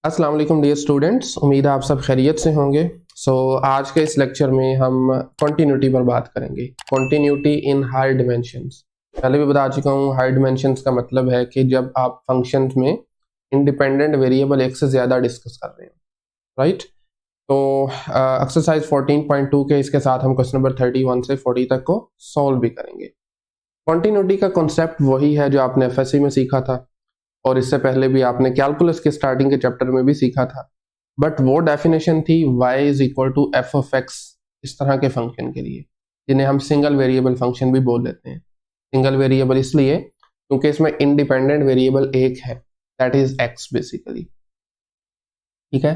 अस्सलाम वालेकुम dear students, उम्मीद है आप सब खैरियत से होंगे। आज के इस लेक्चर में हम कॉन्टिन्यूटी पर बात करेंगे। Continuity in higher dimensions. पहले भी बता चुका हूँ, हायर डिमेंशंस का मतलब है कि जब आप फंक्शंस में इंडिपेंडेंट वेरिएबल एक से ज़्यादा डिस्कस कर रहे हैं, राइट। तो एक्सरसाइज 14.2 के इसके साथ हम क्वेश्चन नंबर 31 से 40 तक को सॉल्व भी करेंगे। कॉन्टिन्यूटी का कॉन्सेप्ट वही है जो आपने एफएससी में सीखा था और इससे पहले भी आपने कैलकुलस के स्टार्टिंग के चैप्टर में भी सीखा था, बट वो डेफिनेशन थी y is equal to f of x इस तरह के फंक्शन के लिए, जिन्हें हम सिंगल वेरिएबल फंक्शन भी बोल देते हैं। सिंगल वेरिएबल इसलिए क्योंकि इसमें इंडिपेंडेंट वेरिएबल एक है, दैट इज x बेसिकली। ठीक है,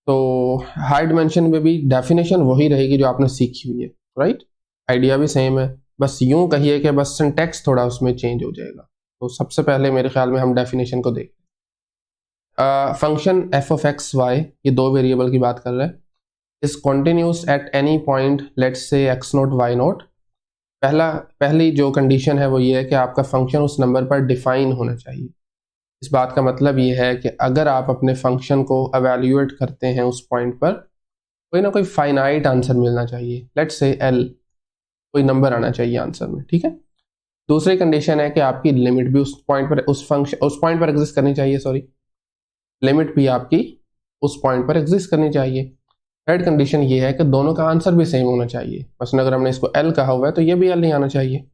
तो हाई डिमेंशन में भी डेफिनेशन वही रहेगी जो आपने सीखी हुई है, राइट। आइडिया भी सेम है, बस यूं कहिए कि बस सिंटैक्स थोड़ा उसमें चेंज हो जाएगा। तो सबसे पहले मेरे ख्याल में हम डेफिनेशन को देखें। Function f of x y, ये दो वेरिएबल की बात कर रहे हैं, is continuous at any point let's say x not y not. पहली जो कंडीशन है वो ये है कि आपका फंक्शन उस नंबर पर डिफाइन होना चाहिए। इस बात का मतलब ये है कि अगर आप अपने फंक्शन को एवेल्यूएट करते हैं उस पॉइंट पर, कोई ना कोई फाइनाइट आंसर मिलना चाहिए, लेट्स से एल, कोई नंबर आना चाहिए आंसर में। ठीक है, दूसरी कंडीशन है कि आपकी लिमिट भी उस पॉइंट पर उस पॉइंट पर एग्जिस्ट करनी चाहिए, सॉरी, लिमिट भी आपकी उस पॉइंट पर एग्जिस्ट करनी चाहिए। थर्ड कंडीशन ये है कि दोनों का आंसर भी सेम होना चाहिए। मसलन अगर हमने इसको एल कहा हुआ है तो ये भी एल नहीं आना चाहिए।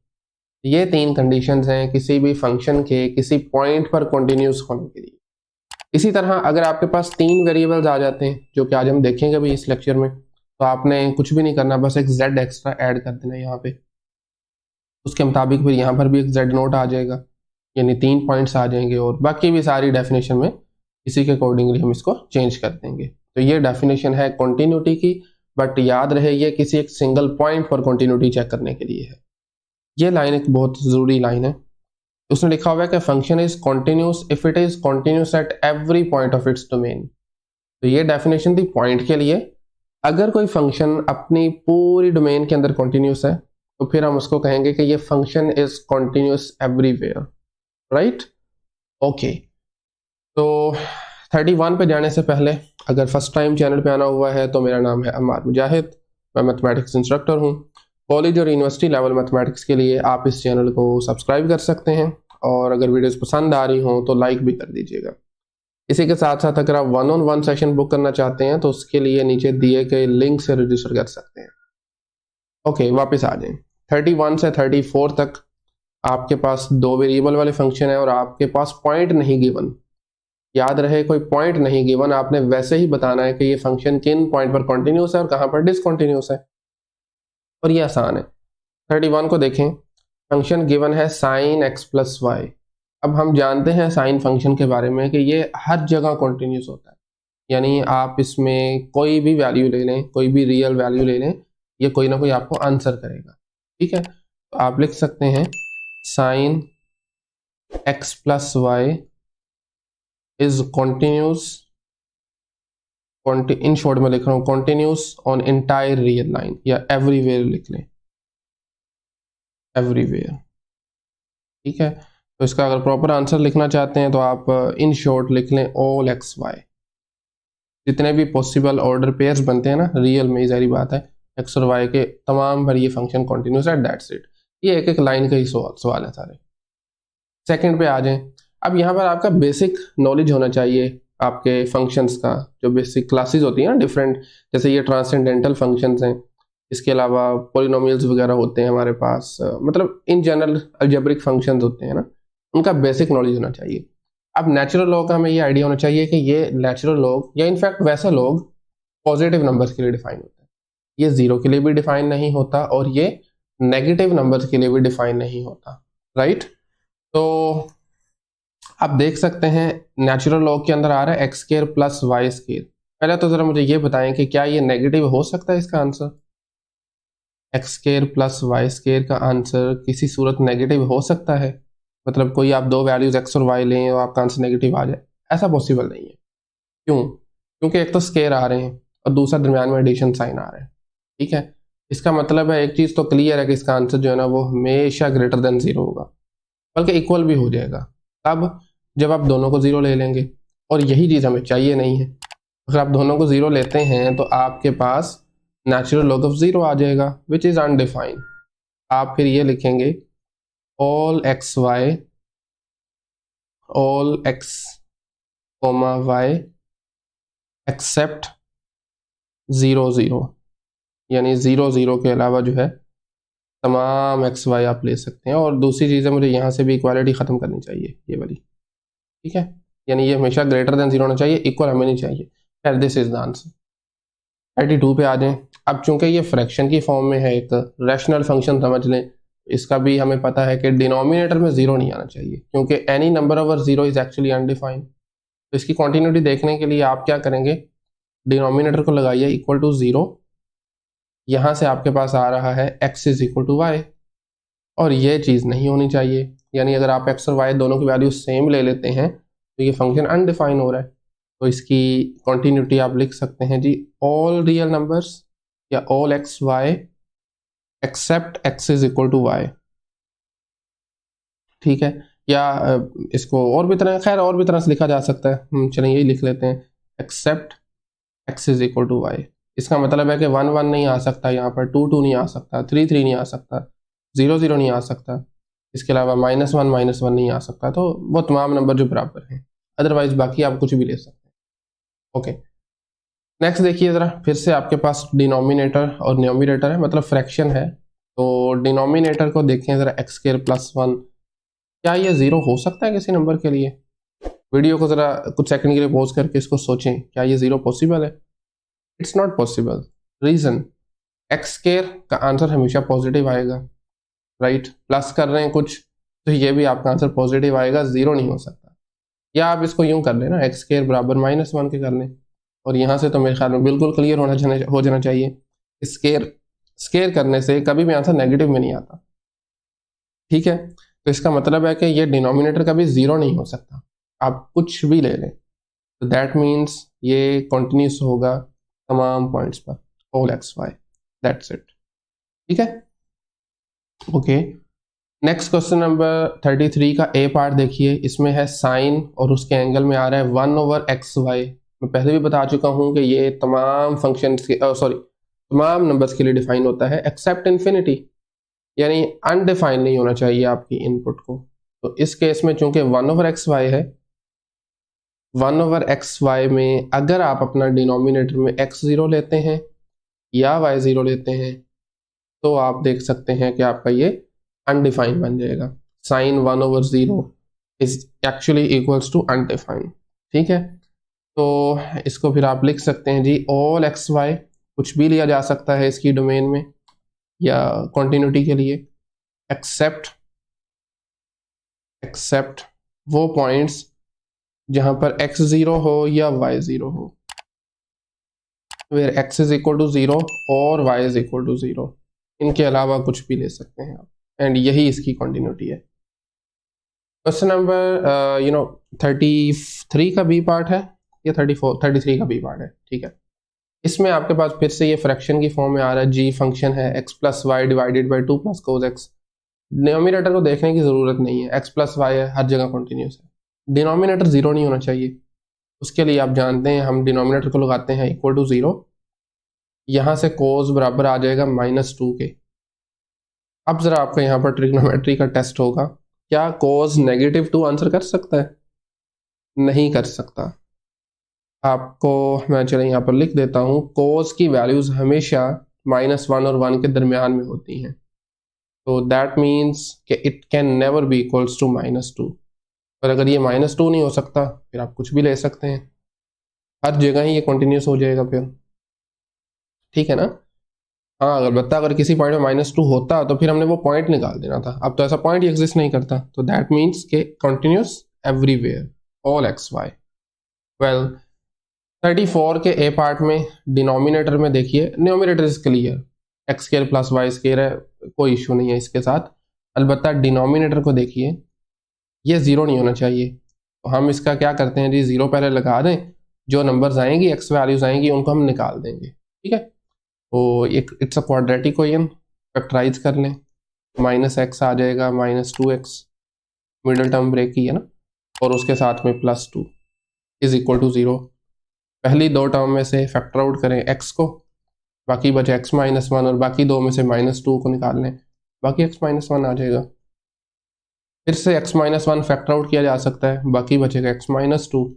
ये तीन कंडीशंस हैं किसी भी फंक्शन के किसी पॉइंट पर कॉन्टिन्यूस होने के लिए। इसी तरह अगर आपके पास तीन वेरिएबल्स आ जाते हैं, जो कि आज हम देखेंगे भी इस लेक्चर में, तो आपने कुछ भी नहीं करना, बस एक z एक्स्ट्रा ऐड कर देना यहाँ पे। उसके मुताबिक फिर यहाँ पर भी एक z नोट आ जाएगा, यानी 3 पॉइंट्स आ जाएंगे, और बाकी भी सारी डेफिनेशन में इसी के अकॉर्डिंगली हम इसको चेंज कर देंगे। तो ये डेफिनेशन है कॉन्टिन्यूटी की, बट याद रहे ये किसी एक सिंगल पॉइंट पर कॉन्टिन्यूटी चेक करने के लिए है। ये लाइन एक बहुत ज़रूरी लाइन है। उसने लिखा हुआ है कि function is continuous if it is continuous at every point of its domain. तो ये डेफिनेशन थी पॉइंट के लिए। अगर कोई फंक्शन अपनी पूरी डोमेन के अंदर कॉन्टिन्यूस है तो फिर हम उसको कहेंगे कि ये function is continuous everywhere, right. Okay, तो 31 पे जाने से पहले अगर फर्स्ट टाइम चैनल पे आना हुआ है तो मेरा नाम है अम्मार मुजाहिद, मैं मैथमेटिक्स इंस्ट्रक्टर हूँ। कॉलेज और यूनिवर्सिटी लेवल मैथमेटिक्स के लिए आप इस चैनल को सब्सक्राइब कर सकते हैं, और अगर वीडियोस पसंद आ रही हों तो लाइक भी कर दीजिएगा। इसी के साथ साथ अगर आप 1-on-1 सेशन बुक करना चाहते हैं तो उसके लिए नीचे दिए गए लिंक से रजिस्टर कर सकते हैं। ओके, वापस आ जाएं। 31 से 34 तक आपके पास दो वेरिएबल वाले फंक्शन है और आपके पास पॉइंट नहीं गिवन। याद रहे, कोई पॉइंट नहीं गिवन, आपने वैसे ही बताना है कि ये फंक्शन किन पॉइंट पर कॉन्टिन्यूस है और कहाँ पर डिसकॉन्टिन्यूस है, और ये आसान है। 31 को देखें, फंक्शन गिवन है साइन एक्स प्लस वाई। अब हम जानते हैं साइन फंक्शन के बारे में कि ये हर जगह कॉन्टिन्यूस होता है, यानी आप इसमें कोई भी वैल्यू ले लें, कोई भी रियल वैल्यू ले लें, ये कोई ना कोई आपको आंसर करेगा। ठीक है, तो आप लिख सकते हैं sine x plus y is continuous, in short में लिख रहा हूं continuous on entire real line, या एवरीवेयर लिख लें, एवरीवेयर। ठीक है, तो इसका अगर प्रॉपर आंसर लिखना चाहते हैं तो आप इन शॉर्ट लिख लें ऑल एक्स वाई। जितने भी पॉसिबल ऑर्डर पेयर्स बनते हैं ना रियल में, जारी बात है, एक्स और वाई के तमाम पर ये फंक्शन कॉन्टिन्यूस है, दैट्स इट। ये एक एक लाइन का ही सवाल है सारे। सेकंड पे आ जाएं। अब यहाँ पर आपका बेसिक नॉलेज होना चाहिए आपके फंक्शंस का, जो बेसिक क्लासेस होती हैं ना डिफरेंट, जैसे ये ट्रांसेंडेंटल फंक्शंस हैं, इसके अलावा पॉलिनोमियल्स वगैरह होते हैं हमारे पास, मतलब इन जनरल अलजेब्रिक फंक्शंस होते हैं ना, उनका बेसिक नॉलेज होना चाहिए। अब नेचुरल लॉ का हमें ये आइडिया होना चाहिए कि ये नेचुरल लॉ, या इनफैक्ट वैसे लॉग पॉजिटिव नंबर्स के लिए डिफाइन होता है, ये जीरो के लिए भी डिफाइन नहीं होता और ये नेगेटिव नंबर्स के लिए भी डिफाइन नहीं होता, राइट। तो आप देख सकते हैं नेचुरल लॉ के अंदर आ रहा है x square plus y square. पहले तो जरा मुझे ये बताएं कि क्या ये नेगेटिव हो सकता है इसका answer? X square plus y square का आंसर किसी सूरत नेगेटिव हो सकता है? मतलब कोई आप दो वैल्यूज एक्स और वाई लें और आपका आंसर नेगेटिव आ जाए, ऐसा पॉसिबल नहीं है। क्यों? क्योंकि एक तो स्क्वायर आ रहे हैं और दूसरा दरमियान में एडिशन साइन आ रहा है। ठीक है, इसका मतलब है एक चीज़ तो क्लियर है कि इसका आंसर जो है ना वो हमेशा ग्रेटर देन जीरो होगा, बल्कि इक्वल भी हो जाएगा। तब जब आप दोनों को जीरो ले लेंगे और यही चीज़ हमें चाहिए नहीं है। अगर आप दोनों को ज़ीरो लेते हैं तो आपके पास नेचुरल लॉग ऑफ ज़ीरो आ जाएगा विच इज़ अनडिफाइंड। आप फिर ये लिखेंगे all x comma y except 0 0, यानी 0 0 के अलावा जो है तमाम एक्स वाई आप ले सकते हैं। और दूसरी चीज़ है, मुझे यहाँ से भी इक्वालिटी ख़त्म करनी चाहिए, ये वाली, ठीक है। यानी ये हमेशा ग्रेटर देन 0 होना चाहिए, इक्वल हमें नहीं चाहिए। खैर दिस इज द आंसर। 32 पे आ जाएं। अब चूंकि ये फ्रैक्शन की फॉर्म में है, एक रैशनल फंक्शन समझ लें, इसका भी हमें पता है कि डिनोमिनेटर में 0 नहीं आना चाहिए, क्योंकि any number over 0 is actually undefined. तो इसकी क्वांटिटी देखने के लिए आप क्या करेंगे, डिनोमिनेटर को लगाइए इक्वल टू 0, यहाँ से आपके पास आ रहा है x is equal to y, और ये चीज़ नहीं होनी चाहिए। यानी अगर आप x और y दोनों की वैल्यू सेम ले लेते हैं तो ये फंक्शन अनडिफाइन हो रहा है। तो इसकी कॉन्टिन्यूटी आप लिख सकते हैं जी, ऑल रियल नंबर्स या all x y except x is equal to y, ठीक है। या इसको और भी तरह, खैर और भी तरह से लिखा जा सकता है, चलिए यही लिख लेते हैं, except x is equal to y. इसका मतलब है कि 1 1 नहीं आ सकता, यहाँ पर 2 2 नहीं आ सकता, 3 3 नहीं आ सकता, 0 0 नहीं आ सकता, इसके अलावा -1 नहीं आ सकता। तो वो तमाम नंबर जो बराबर हैं, अदरवाइज बाकी आप कुछ भी ले सकते हैं। ओके, नेक्स्ट देखिए ज़रा, फिर से आपके पास डिनोमिनेटर और न्यूमरेटर है, मतलब फ्रैक्शन है। तो डिनोमिनेटर को देखें ज़रा, एक्स स्क्वायर प्लस 1, क्या ये 0 हो सकता है किसी नंबर के लिए? वीडियो को ज़रा कुछ सेकंड के लिए पॉज करके इसको सोचें, क्या ये 0 पॉसिबल है? It's not possible. Reason, x square का आंसर हमेशा पॉजिटिव आएगा, राइट। प्लस कर रहे हैं कुछ तो ये भी आपका आंसर पॉजिटिव आएगा, 0 नहीं हो सकता। या आप इसको यूं कर लेना, एक्स स्क्वायर बराबर -1 के कर लें, और यहाँ से तो मेरे ख्याल में बिल्कुल क्लियर हो जाना चाहिए। स्क्वायर स्क्वायर करने से कभी भी आंसर नेगेटिव में नहीं आता, ठीक है। तो इसका मतलब है कि ये डिनोमिनेटर कभी 0 नहीं हो सकता, आप कुछ भी ले लें। तो दैट मीन्स ये कॉन्टिन्यूस होगा तमाम पॉइंट्स पर, all x y, that's it, ठीक है। ओके, नेक्स्ट क्वेश्चन नंबर 33 का ए पार्ट देखिए, इसमें है साइन और उसके एंगल में आ रहा है 1/xy। मैं पहले भी बता चुका हूं कि ये तमाम फंक्शंस के तमाम नंबर्स के लिए डिफाइन होता है एक्सेप्ट इन्फिनिटी, यानी अनडिफाइंड नहीं होना चाहिए आपकी इनपुट को। तो इस केस में चूंकि 1/xy है, 1/xy में अगर आप अपना डिनोमिनेटर में x0 लेते हैं या y0 लेते हैं तो आप देख सकते हैं कि आपका ये अनडिफाइंड बन जाएगा। Sine 1/0 is actually equals to undefined, ठीक है। तो इसको फिर आप लिख सकते हैं जी, ऑल एक्स वाई, कुछ भी लिया जा सकता है इसकी डोमेन में या कॉन्टिन्यूटी के लिए, एक्सेप्ट वो पॉइंट्स जहां पर x0 हो या y0 हो, where x is equal to 0 और y इज इक्वल टू 0, इनके अलावा कुछ भी ले सकते हैं आप, एंड यही इसकी कॉन्टिन्यूटी है। क्वेश्चन नंबर 33 का बी पार्ट है या 33 का बी पार्ट है, ठीक है। इसमें आपके पास फिर से ये फ्रैक्शन की फॉर्म में आ रहा है, जी फंक्शन है x plus y divided by 2 plus cos x. Denominator को देखने की जरूरत नहीं है, x प्लस वाई है, हर जगह कॉन्टिन्यूस है। डिनोमिनेटर 0 नहीं होना चाहिए, उसके लिए आप जानते हैं हम डिनोमिनेटर को लगाते हैं इक्वल टू 0, यहाँ से कोस बराबर आ जाएगा -2 के। अब जरा आपका यहाँ पर ट्रिग्नोमेट्री का टेस्ट होगा, क्या कोस -2 आंसर कर सकता है? नहीं कर सकता। आपको मैं चलिए यहाँ पर लिख देता हूँ, कोस की वैल्यूज हमेशा -1 और 1 के दरमियान में होती हैं, तो दैट मीन्स कि it can never be equals to -2। और अगर ये -2 नहीं हो सकता फिर आप कुछ भी ले सकते हैं, हर जगह ही ये कंटिन्यूस हो जाएगा फिर, ठीक है ना। हाँ, अगर किसी पॉइंट में -2 होता तो फिर हमने वो पॉइंट निकाल देना था, अब तो ऐसा पॉइंट ही एग्जिस्ट नहीं करता। तो दैट मीन्स के continuous everywhere, all x y. Well, 34 के ए पार्ट में डिनोमिनेटर में देखिए, numerator is clear, x square plus y square है, कोई इशू नहीं है इसके साथ। अलबत्ता डिनोमिनेटर को देखिए, ये 0 नहीं होना चाहिए। तो हम इसका क्या करते हैं जी, 0 पहले लगा दें, जो नंबर्स आएंगी, एक्स वैल्यूज आएंगी, उनको हम निकाल देंगे, ठीक है। तो एक it's a quadratic equation, factorize कर लें, -x आ जाएगा, -2x, मिडिल टर्म ब्रेक की है ना, और उसके साथ में +2। Is equal to 0। पहली दो टर्म में से फैक्टर आउट करें x को, बाकी बचे x-1 और बाकी दो में से -2 को निकाल लें, बाकी x-1 आ जाएगा। फिर से x-1 फैक्टर आउट किया जा सकता है, बाकी बचेगा x-2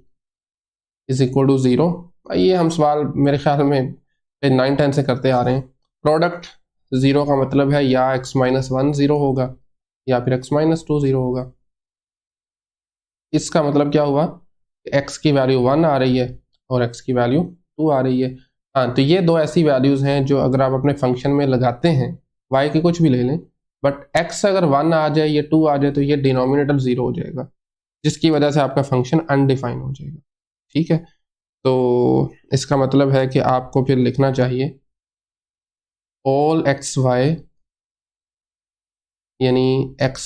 इज इक्वल टू 0। ये हम सवाल मेरे ख्याल में 9-10 से करते आ रहे हैं। प्रोडक्ट 0 का मतलब है या x-1 0 होगा या फिर x-2 0 होगा। इसका मतलब क्या हुआ, x की वैल्यू 1 आ रही है और x की वैल्यू 2 आ रही है। हाँ, तो ये दो ऐसी वैल्यूज़ हैं जो अगर आप अपने फंक्शन में लगाते हैं, y की कुछ भी ले लें, बट x अगर 1 आ जाए या 2 आ जाए तो ये डिनोमिनेटर 0 हो जाएगा, जिसकी वजह से आपका फंक्शन अनडिफाइन हो जाएगा। ठीक है, तो इसका मतलब है कि आपको फिर लिखना चाहिए ऑल एक्स वाई, यानी x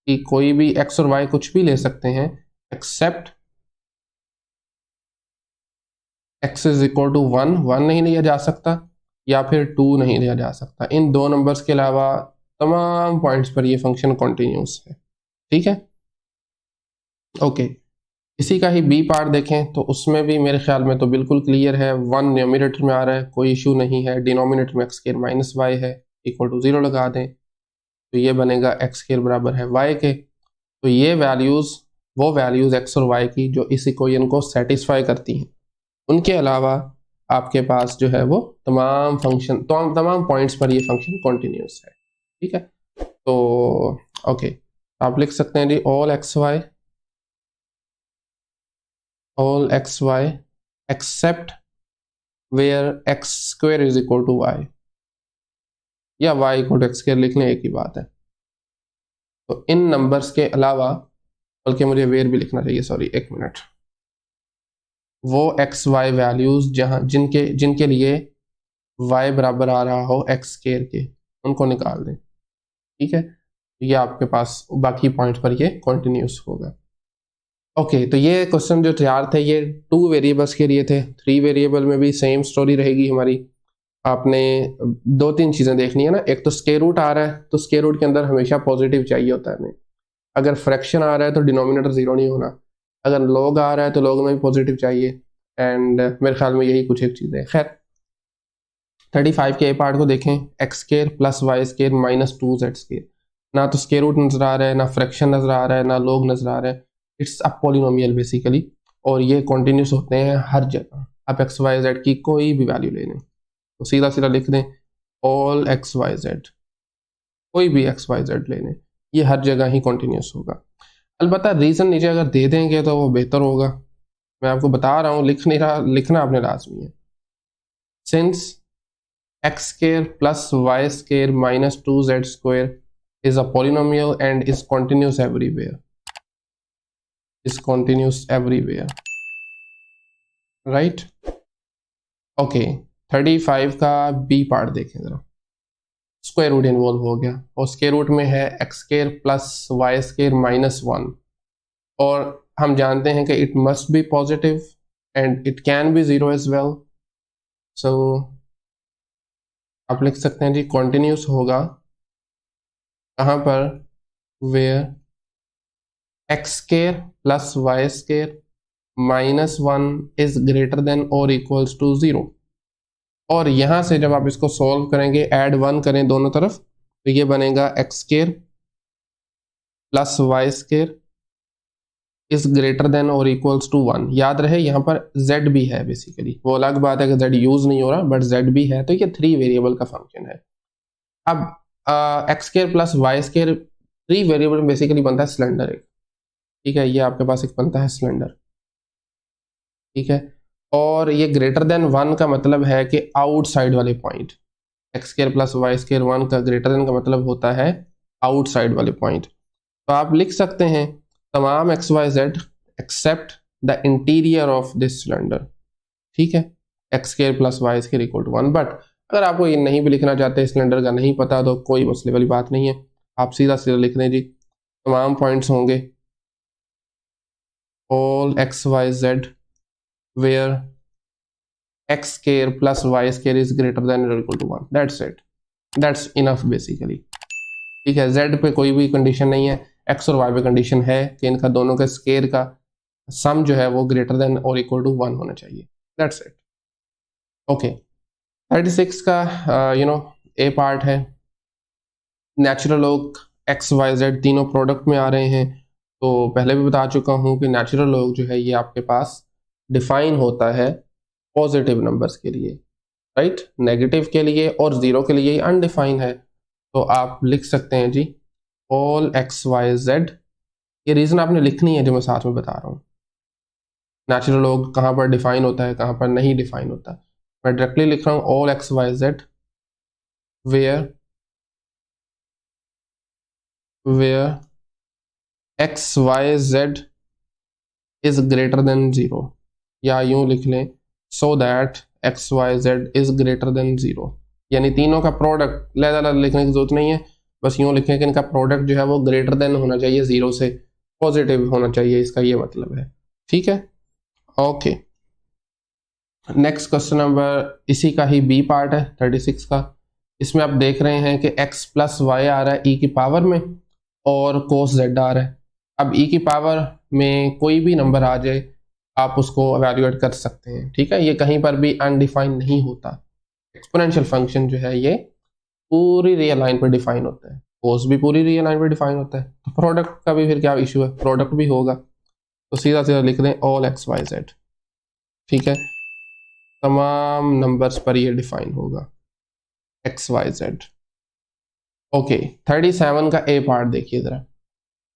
की कोई भी x और y कुछ भी ले सकते हैं except x is equal to 1 नहीं लिया जा सकता या फिर 2 नहीं लिया जा सकता। इन दो नंबर्स के अलावा तमाम पॉइंट्स पर ये फंक्शन कॉन्टिन्यूस है। ठीक है, ओके। इसी का ही बी पार्ट देखें तो उसमें भी मेरे ख्याल में तो बिल्कुल क्लियर है। 1 न्यूमरेटर में आ रहा है, कोई इशू नहीं है। डिनोमिनेटर में x² माइनस वाई है, इक्वल टू 0 लगा दें तो ये बनेगा x² बराबर है y के। तो ये वैल्यूज़ वो वैल्यूज़ x और y की जो इस इक्वेशन को सेटिस्फाई करती हैं। उनके अलावा आपके पास जो है वो तमाम फंक्शन तमाम पॉइंट्स पर ये फंक्शन कॉन्टिन्यूस है। ठीक है, तो ओके, आप लिख सकते हैं जी all x y except where x² is equal to y, या y इक्वल टू x² लिख लें, एक ही बात है। तो इन नंबर्स के अलावा, बल्कि मुझे वेयर भी लिखना चाहिए, सॉरी एक मिनट, वो एक्स वाई वैल्यूज जिनके लिए y बराबर आ रहा हो x² के, उनको निकाल दें। ठीक है, ये आपके पास बाकी पॉइंट पर ये कॉन्टिन्यूस होगा। ओके, तो ये क्वेश्चन जो तैयार थे ये 2 वेरिएबल्स के लिए थे। 3 वेरिएबल में भी सेम स्टोरी रहेगी हमारी। आपने 2-3 चीज़ें देखनी है ना। एक तो स्क्वायर रूट आ रहा है, तो स्क्वायर रूट के अंदर हमेशा पॉजिटिव चाहिए होता है हमें। अगर फ्रैक्शन आ रहा है तो डिनोमिनेटर 0 नहीं होना। अगर लॉग आ रहा है तो लॉग में भी पॉजिटिव चाहिए। एंड मेरे ख्याल में यही कुछ एक चीज़ है। खैर, 35 के ए पार्ट को देखें, x² plus y² minus 2z²। ना तो स्क्वायर रूट नजर आ रहा है, ना फ्रैक्शन नजर आ रहा है, ना लॉग नजर आ रहा है। इट्स अ पॉलिनोमियल बेसिकली, और ये कॉन्टिन्यूस होते हैं हर जगह। आप एक्स वाई जेड की कोई भी वैल्यू ले लें तो सीधा सीधा लिख दें ऑल एक्स वाई जेड, कोई भी एक्स वाई जेड ले लें, ये हर जगह ही कॉन्टिन्यूस होगा। अलबत्ता रीज़न नीचे अगर दे देंगे तो वो बेहतर होगा। मैं आपको बता रहा हूँ, लिख नहीं रहा, लिखना आपने लाजमी है। Since x² plus y² minus 2z² is a polynomial and is continuous everywhere. Is continuous everywhere. Right? Okay. 35 का बी पार्ट देखें जरा। स्क्वायर रूट इन्वॉल्व हो गया और स्क्वायर रूट में है x² plus y² minus 1, और हम जानते हैं कि it must be positive and it can be 0 as well. So आप लिख सकते हैं जी कॉन्टिन्यूस होगा कहाँ पर, where x² plus y² minus 1 is greater than और इक्वल्स टू 0। और यहाँ से जब आप इसको सॉल्व करेंगे, ऐड 1 करें दोनों तरफ, तो ये बनेगा x² plus y² is greater than और इक्वल्स टू 1। याद रहे यहाँ पर z भी है बेसिकली, वो अलग बात है कि z यूज नहीं हो रहा, बट z भी है, तो ये 3 वेरिएबल का फंक्शन है। अब x² प्लस y² 3 वेरिएबल में बेसिकली बनता है सिलेंडर एक। ठीक है, ये आपके पास एक बनता है सिलेंडर। ठीक है, और ये ग्रेटर देन 1 का मतलब है कि आउटसाइड वाले पॉइंट। x² प्लस y² 1 का ग्रेटर देन का मतलब होता है आउटसाइड वाले पॉइंट। तो आप लिख सकते हैं तमाम x y z except the interior of this cylinder. ठीक है, x² plus y² equal to 1। But अगर आपको ये नहीं भी लिखना चाहते, सिलेंडर का नहीं पता, तो कोई मसले वाली बात नहीं है, आप सीधा सीधा लिख दें जी तमाम पॉइंट्स होंगे all x y z where x² plus y² is greater than और equal to 1। That's it, that's enough basically. ठीक है, z पे कोई भी कंडीशन नहीं है, x और y पे कंडीशन है कि इनका दोनों का स्केयर का सम जो है वो ग्रेटर देन और इक्वल टू 1 होना चाहिए। That's it. ओके, 36 का ए पार्ट है। Natural log x y z तीनों प्रोडक्ट में आ रहे हैं। तो पहले भी बता चुका हूँ कि नेचुरल लॉग जो है ये आपके पास डिफाइन होता है पॉजिटिव नंबर्स के लिए, राइट। नेगेटिव के लिए और ज़ीरो के लिए अनडिफाइंड है। तो आप लिख सकते हैं जी ऑल एक्स वाई जेड। ये रीज़न आपने लिखनी है जो मैं साथ में बता रहा हूँ। नेचुरल लॉग कहाँ पर डिफाइन होता है, कहाँ पर नहीं डिफाइन होता। मैं डायरेक्टली लिख रहा हूँ all x y z where x y z is greater than zero, या यूं लिख लें so that x y z is greater than zero. यानी तीनों का प्रोडक्ट लहदा लिखने की जरूरत नहीं है, बस यूं लिखें कि इनका प्रोडक्ट जो है वो ग्रेटर देन होना चाहिए जीरो से, पॉजिटिव होना चाहिए, इसका ये मतलब है। ठीक है, ओके। नेक्स्ट क्वेश्चन नंबर इसी का ही बी पार्ट है 36 का। इसमें आप देख रहे हैं कि x प्लस वाई आ रहा है e की पावर में और कोस z आ रहा है। अब e की पावर में कोई भी नंबर आ जाए आप उसको एवेल्युएट कर सकते हैं, ठीक है। ये कहीं पर भी अनडिफाइंड नहीं होता। एक्सपोनेंशियल फंक्शन जो है ये पूरी रियल लाइन पर डिफाइन होता है, कोस भी पूरी रियल लाइन पर डिफाइन होता है। तो प्रोडक्ट का भी फिर क्या इशू है, प्रोडक्ट भी होगा। तो सीधा सीधा लिख दें ऑल एक्स वाई जेड, ठीक है। तमाम नंबर्स पर ये डिफाइन होगा एक्स वाई जेड। ओके, 37 का ए पार्ट देखिए ज़रा।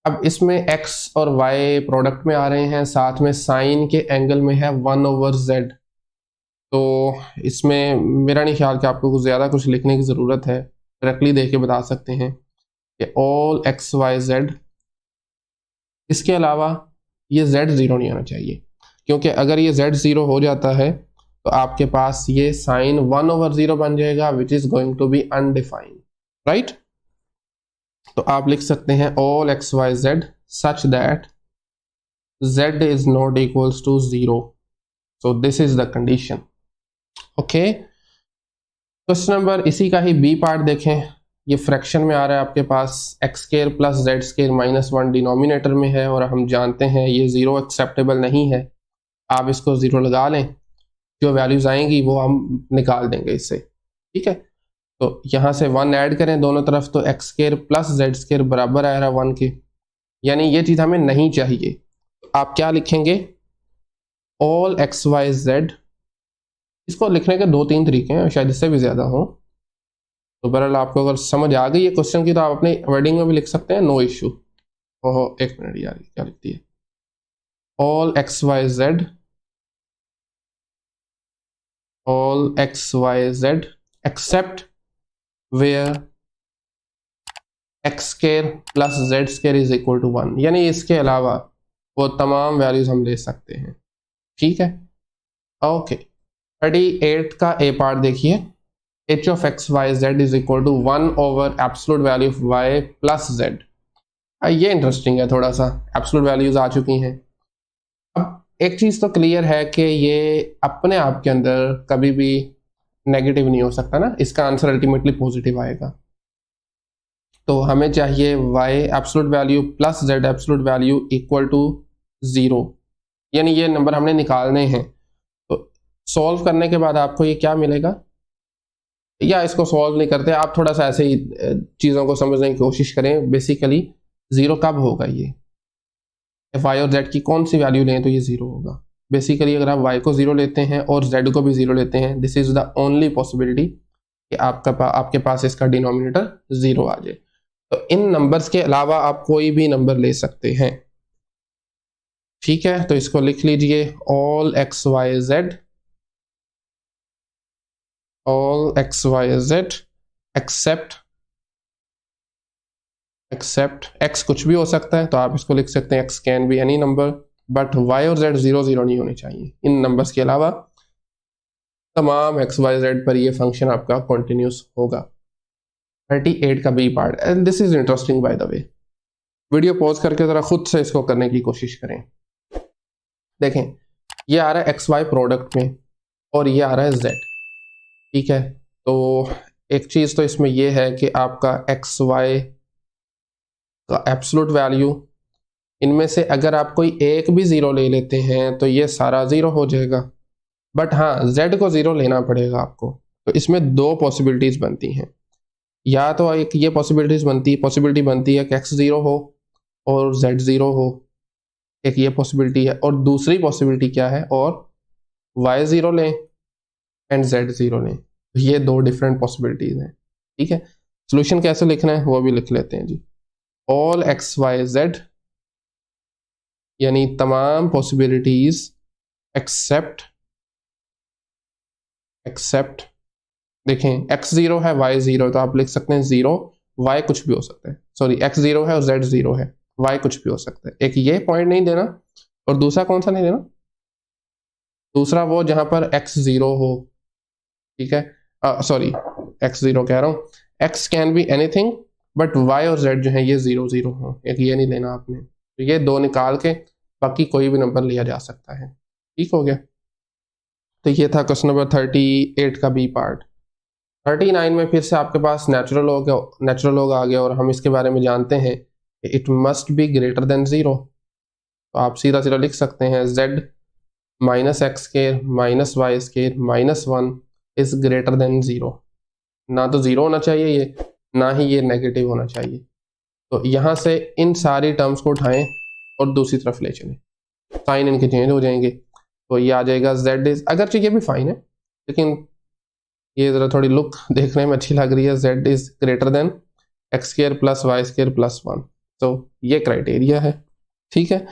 अब इसमें x और y प्रोडक्ट में आ रहे हैं, साथ में साइन के एंगल में है 1/z। तो इसमें मेरा नहीं ख्याल कि आपको कुछ ज़्यादा कुछ लिखने की ज़रूरत है, डायरेक्टली देख के बता सकते हैं कि ऑल एक्स वाई जेड। इसके अलावा ये z ज़ीरो नहीं आना चाहिए, क्योंकि अगर ये z ज़ीरो हो जाता है तो आपके पास ये साइन 1/0 बन जाएगा which is going to be undefined, right. तो आप लिख सकते हैं all x y z such that z is not equals to 0, so this is the condition। Okay, question number इसी का ही बी पार्ट देखें। ये फ्रैक्शन में आ रहा है आपके पास x square plus z square -1 denominator में है, और हम जानते हैं ये ज़ीरो एक्सेप्टेबल नहीं है। आप इसको ज़ीरो लगा लें, जो वैल्यूज़ आएंगी वो हम निकाल देंगे इससे, ठीक है। तो यहाँ से 1 ऐड करें दोनों तरफ, तो x square plus z square बराबर आ रहा है 1 के, यानी ये चीज़ हमें नहीं चाहिए। आप क्या लिखेंगे ऑल एक्स वाई जेड। इसको लिखने के 2-3 तरीके हैं, शायद इससे भी ज़्यादा हो। तो बहरहाल आपको अगर समझ आ गई है क्वेश्चन की तो आप अपने वर्डिंग में भी लिख सकते हैं, नो इशू। ओहो, एक मिनट यार, क्या लिखती है all x y z, all x y z except where x square plus z square is equal to 1, यानी इसके अलावा वो तमाम वैल्यूज हम ले सकते हैं, ठीक है। ओके, 38 का ए पार्ट देखिए। H of x y z is equal to 1 over absolute value of y plus z. ये इंटरेस्टिंग है थोड़ा सा, एब्सोल्यूट वैल्यूज आ चुकी हैं। अब एक चीज़ तो क्लियर है कि ये अपने आप के अंदर कभी भी नेगेटिव नहीं हो सकता ना, इसका आंसर अल्टीमेटली पॉजिटिव आएगा। तो हमें चाहिए y absolute value plus z absolute value equal to 0, यानी ये नंबर हमने निकालने हैं। तो सॉल्व करने के बाद आपको ये क्या मिलेगा, या इसको सॉल्व नहीं करते आप, थोड़ा सा ऐसे ही चीज़ों को समझने की कोशिश करें। बेसिकली 0 कब होगा, ये y और z की कौन सी वैल्यू लें तो ये 0 होगा। बेसिकली अगर आप y को 0 लेते हैं और z को भी 0 लेते हैं, this is the only possibility कि आपके पास इसका डिनोमिनेटर 0 आ जाए। तो इन नंबर्स के अलावा आप कोई भी नंबर ले सकते हैं, ठीक है। तो इसको लिख लीजिए all x y z, all x y z except x कुछ भी हो सकता है, तो आप इसको लिख सकते हैं x can be any number, but why और जेड 0 नहीं होने चाहिए। इन नंबर्स के अलावा तमाम एक्स वाई जेड पर ये फंक्शन आपका कंटिन्यूस होगा। 38 का B part, and this is interesting by the way. Video pause करके ज़रा खुद से इसको करने की कोशिश करें। देखें, ये आ रहा है एक्स वाई प्रोडक्ट में और ये आ रहा है जेड, ठीक है। तो एक चीज़ तो इसमें यह है कि आपका एक्स वाई का एब्सोल्यूट वैल्यू इनमें से अगर आप कोई एक भी ज़ीरो ले लेते हैं तो ये सारा ज़ीरो हो जाएगा, बट हाँ z को ज़ीरो लेना पड़ेगा आपको। तो इसमें दो पॉसिबिलिटीज़ बनती हैं, या तो एक ये पॉसिबिलिटी बनती है कि x ज़ीरो हो और z ज़ीरो हो, एक ये पॉसिबिलिटी है, और दूसरी पॉसिबिलिटी क्या है, और y ज़ीरो लें एंड z ज़ीरो लें। ये दो डिफरेंट पॉसिबिलिटीज़ हैं, ठीक है। सोल्यूशन कैसे लिखना है वो भी लिख लेते हैं जी। ऑल एक्स वाई जेड यानी तमाम पॉसिबिलिटीज एक्सेप्ट देखें x ज़ीरो है y ज़ीरो, तो आप लिख सकते हैं ज़ीरो, y कुछ भी हो सकता है, सॉरी x ज़ीरो है और z ज़ीरो है, y कुछ भी हो सकता है। एक ये पॉइंट नहीं देना, और दूसरा कौन सा नहीं देना, दूसरा वो जहां पर x ज़ीरो हो, ठीक है, सॉरी x ज़ीरो कह रहा हूँ, x can be anything but y और z जो है ये ज़ीरो ज़ीरो हो, एक ये नहीं लेना आपने। तो ये दो निकाल के बाकी कोई भी नंबर लिया जा सकता है, ठीक हो गया। तो ये था क्वेश्चन नंबर 38 का बी पार्ट। 39 में फिर से आपके पास नेचुरल लॉग आ गया, और हम इसके बारे में जानते हैं कि it must be greater than zero. तो आप सीधा सीधा लिख सकते हैं z minus x square minus y square minus one is greater than zero. ना तो ज़ीरो होना चाहिए ये, ना ही ये नेगेटिव होना चाहिए। तो यहाँ से इन सारी टर्म्स को उठाएं और दूसरी तरफ ले चलें, साइन इनके चेंज हो जाएंगे। तो ये आ जाएगा z इज, अगरचे ये भी फाइन है लेकिन ये ज़रा थोड़ी लुक देखने में अच्छी लग रही है, z is greater than x square plus y square plus one. तो ये क्राइटेरिया है, ठीक है।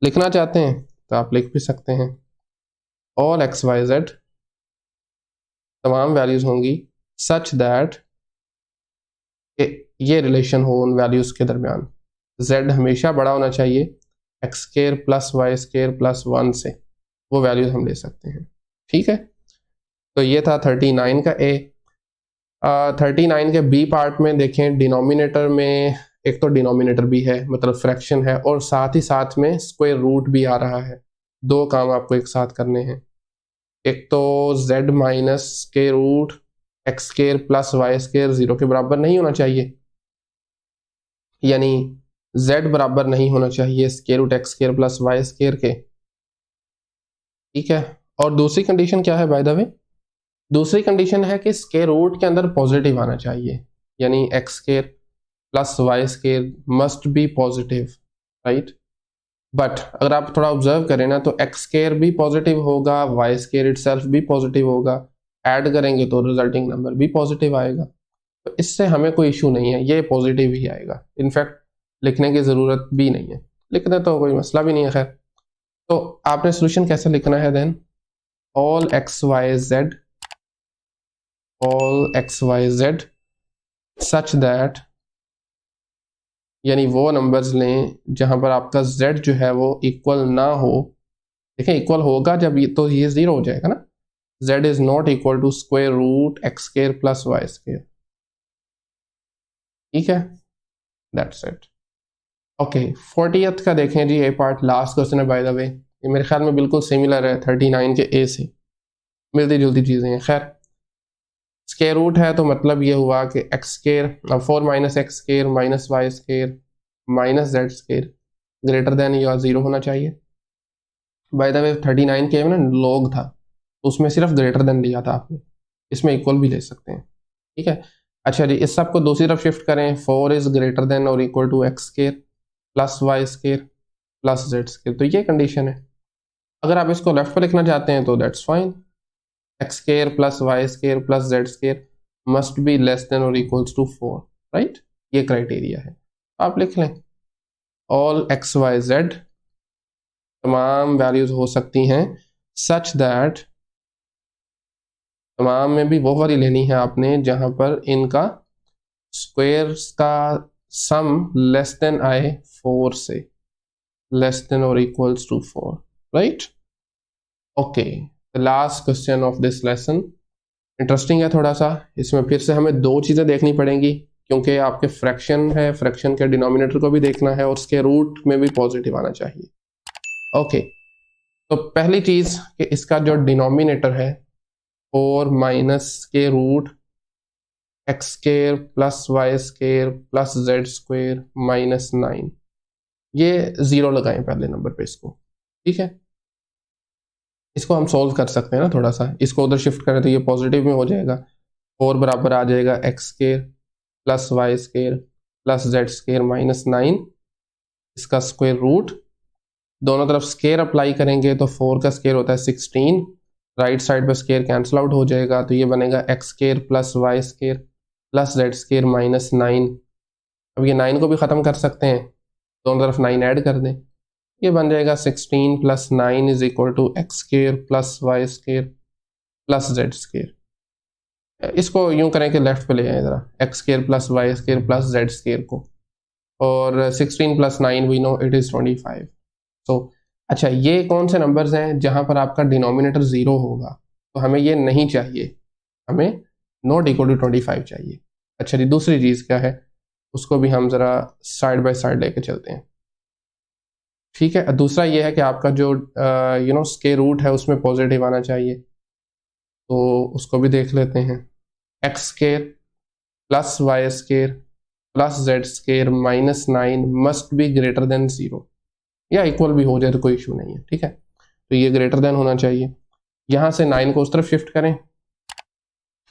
लिखना चाहते हैं तो आप लिख भी सकते हैं, ऑल एक्स वाई जेड तमाम वैल्यूज होंगी सच दैट ये रिलेशन हो उन वैल्यूज के दरमियान, z हमेशा बड़ा होना चाहिए x square plus y square plus one से, वो वैल्यूज हम ले सकते हैं, ठीक है। तो ये था 39 का ए। 39 के बी पार्ट में देखें, डिनोमिनेटर में एक तो डिनोमिनेटर भी है, मतलब फ्रैक्शन है, और साथ ही साथ में स्क्वायर रूट भी आ रहा है। दो काम आपको एक साथ करने हैं, एक तो z माइनस के root x square plus y square zero के बराबर नहीं होना चाहिए, यानी z बराबर नहीं होना चाहिए square root x square plus y square के, ठीक है। और दूसरी कंडीशन क्या है बाय द वे, दूसरी कंडीशन है कि स्केयर रूट के अंदर पॉजिटिव आना चाहिए, यानी x square plus y square must be positive, right. But अगर आप थोड़ा ऑब्जर्व करें ना, तो एक्स स्केयर भी पॉजिटिव होगा, वाई स्केयर इटसेल्फ भी पॉजिटिव होगा, ऐड करेंगे तो रिजल्टिंग नंबर भी पॉजिटिव आएगा। तो इससे हमें कोई इशू नहीं है, ये पॉजिटिव ही आएगा, इनफैक्ट लिखने की ज़रूरत भी नहीं है, लिखने तो कोई मसला भी नहीं है। खैर, तो आपने सोल्यूशन कैसे लिखना है then, all x y z such that, यानी वो नंबर्स लें जहां पर आपका z जो है वो इक्वल ना हो। देखें इक्वल होगा जब ये, तो ये ज़ीरो हो जाएगा ना, z is not equal to square root x square plus y square, ठीक है, दैट्स इट। ओके, 40th का देखें जी, ए पार्ट लास्ट क्वेश्चन है बाय द वे, ये मेरे ख्याल में बिल्कुल सिमिलर है 39 के ए से, मिलती जुलती चीज़ें हैं। खैर, स्केयर रूट है तो मतलब ये हुआ कि x square 4 minus x square minus y square minus z square greater than या ज़ीरो होना चाहिए। बाय द वे 39 के में ना लॉग था, तो उसमें सिर्फ ग्रेटर देन लिया था आपने, इसमें इक्वल भी ले सकते हैं, ठीक है। अच्छा जी, इस सब को दूसरी तरफ शिफ्ट करें, 4 इज ग्रेटर देन और equal to x square plus y square plus z square, तो ये कंडीशन है। अगर आप इसको लेफ्ट पर लिखना चाहते हैं तो that's fine, x square plus y square plus z square must be less than और इक्वल्स टू 4, राइट, ये क्राइटेरिया है। आप लिख लें ऑल एक्स वाई जेड तमाम वैल्यूज हो सकती हैं सच दैट, तमाम में भी वो वाली लेनी है आपने जहां पर इनका स्क्वायर्स का सम लेस देन आए 4 से, लेस देन और equals to 4, right. Okay, the last question of this lesson interesting है थोड़ा सा, इसमें फिर से हमें दो चीज़ें देखनी पड़ेंगी, क्योंकि आपके फ्रैक्शन है, फ्रैक्शन के डिनोमिनेटर को भी देखना है और उसके रूट में भी पॉजिटिव आना चाहिए। ओके, तो पहली चीज़ कि इसका जो डिनोमिनेटर है 4 माइनस के root x square plus y square plus z square minus 9, ये 0 लगाएं पहले नंबर पे इसको, ठीक है। इसको हम सोल्व कर सकते हैं ना थोड़ा सा, इसको उधर शिफ्ट करें तो ये पॉजिटिव में हो जाएगा। 4 बराबर आ जाएगा x square plus y square plus z square minus 9, इसका स्क्वायर रूट, दोनों तरफ स्केयर अप्लाई करेंगे तो 4 का स्केयर होता है 16, राइट साइड पे स्केयर कैंसिल आउट हो जाएगा तो ये बनेगा x square plus y square plus z square minus 9। अब ये 9 को भी ख़त्म कर सकते हैं, दोनों तरफ 9 ऐड कर दें, ये बन जाएगा 16 plus 9 is equal to x square plus y square plus z square. इसको यूं करें कि लेफ्ट पे ले जाएं ज़रा, x square plus y square plus z square को, और 16 plus 9 we know it is 25। तो अच्छा, ये कौन से नंबर्स हैं जहां पर आपका डिनोमिनेटर 0 होगा, तो हमें ये नहीं चाहिए, हमें नॉट इक्वल टू 25 चाहिए। अच्छा जी, दूसरी चीज़ क्या है, उसको भी हम ज़रा साइड बाय साइड लेके चलते हैं, ठीक है। दूसरा ये है कि आपका जो स्क्वायर रूट है उसमें पॉजिटिव आना चाहिए, तो उसको भी देख लेते हैं। X square plus y square plus z square minus 9 must be greater than 0, या इक्वल भी हो जाए तो कोई इशू नहीं है, ठीक है। तो ये ग्रेटर देन होना चाहिए। यहाँ से 9 को उस तरफ शिफ्ट करें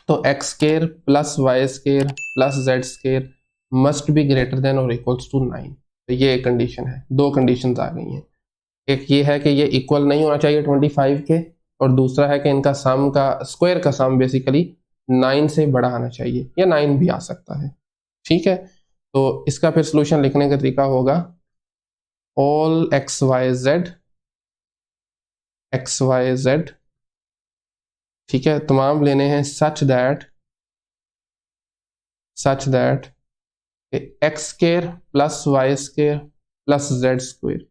तो x square plus y square plus z square must be greater than और इक्वल्स टू 9। तो ये एक कंडीशन है, दो कंडीशंस आ गई हैं। एक ये है कि ये इक्वल नहीं होना चाहिए 25 के, और दूसरा है कि इनका सम का स्क्वायर का सम बेसिकली 9 से बड़ा आना चाहिए, या 9 भी आ सकता है, ठीक है। तो इसका फिर सोल्यूशन लिखने का तरीका होगा ऑल एक्स वाई जेड, ठीक है, तमाम लेने हैं such that x square plus y square plus z square,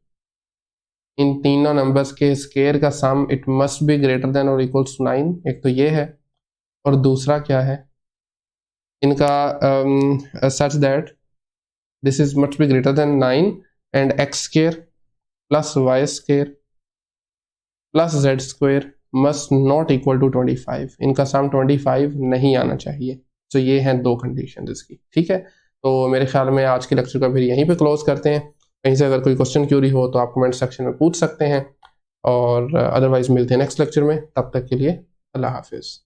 इन तीनों नंबर्स के स्क्वायर का sum it must be greater than और इक्वल्स टू 9। एक तो ये है, और दूसरा क्या है इनका such that this is must be greater than 9 and x square plus y square plus z square must not equal to 25, इनका सम 25 नहीं आना चाहिए। तो ये हैं दो कंडीशन इसकी, ठीक है। तो मेरे ख्याल में आज के लेक्चर का फिर यहीं पे क्लोज करते हैं। कहीं से अगर कोई क्वेश्चन क्यूरी हो तो आप कमेंट सेक्शन में पूछ सकते हैं, और अदरवाइज मिलते हैं नेक्स्ट लेक्चर में। तब तक के लिए अल्लाह हाफिज़।